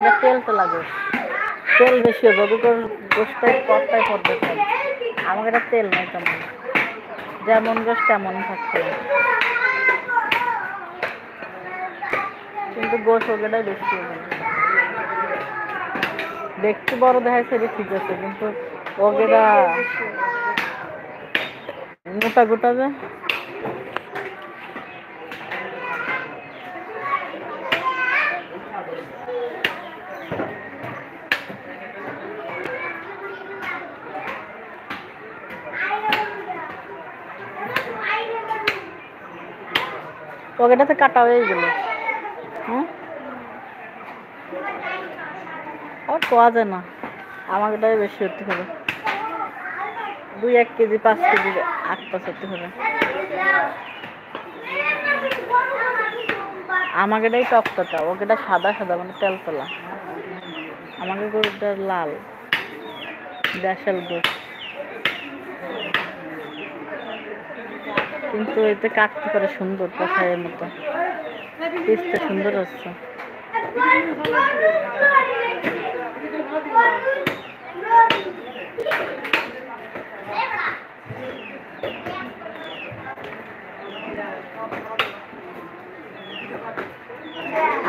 তেল তো লাগে, তেল বেশি হবে গোষ্ঠটাই পরটাই পড়বে তেল। আমাকে এটা তেল নেই তেমন, যেমন গোষ্ঠ তেমন থাকছে, কিন্তু গোশ ওগেটাই বেশি হবে। দেখতে বড় দেখাইছে ঠিক আছে, কিন্তু ওগেটা মোটা গোটা যে। ওগেটাতে কাটা হয়ে গেল। আর পাওয়া যায় না, আমাকেটাই বেশি হতে হবে, 2-1 কেজি 5 কেজি 8 হতে হবে। আমাকেটাই টকটকা, ওগেটা সাদা সাদা মানে তেল তোলা। আমাকে গরুটা লাল দেশাল গরু, কিন্তু এতে কাটতে পারে সুন্দর কষাইয়ের মতো, পিসটা সুন্দর হচ্ছে।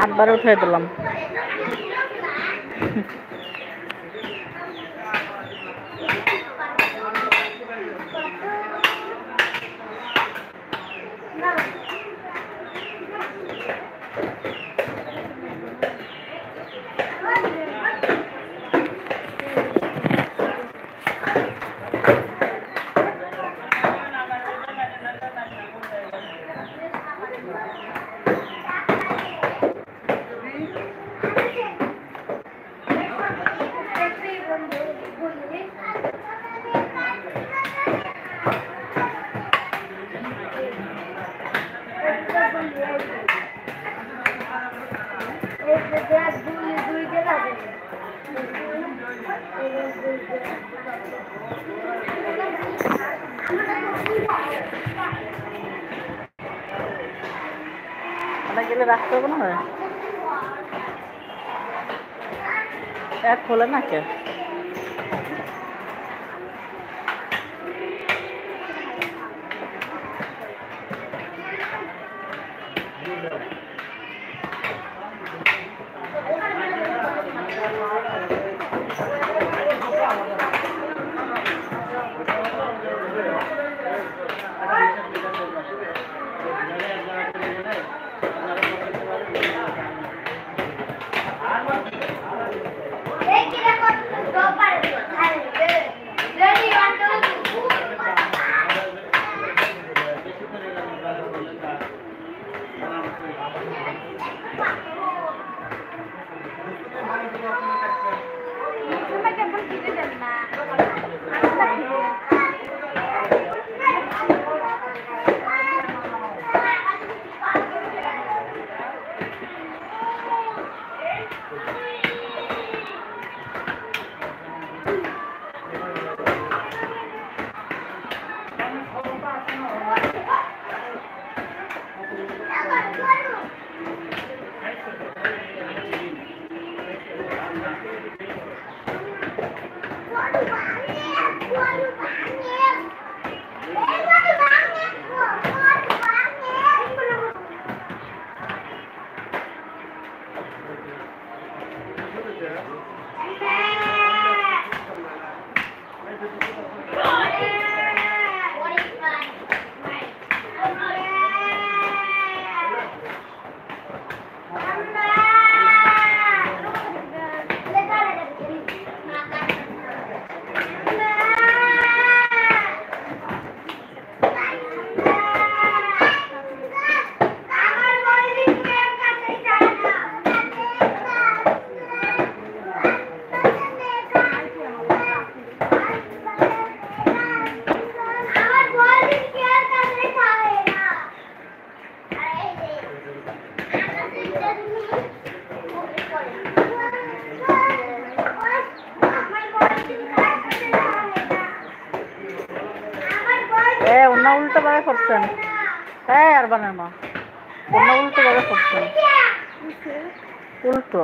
আটবার উঠে দিলাম। গেলে রাখতে হবে না, এক খোলে না কে? উল্টো ভাবে করছেন, হ্যাঁ আর বানানো উল্টো ভাবে করছেন, উল্টো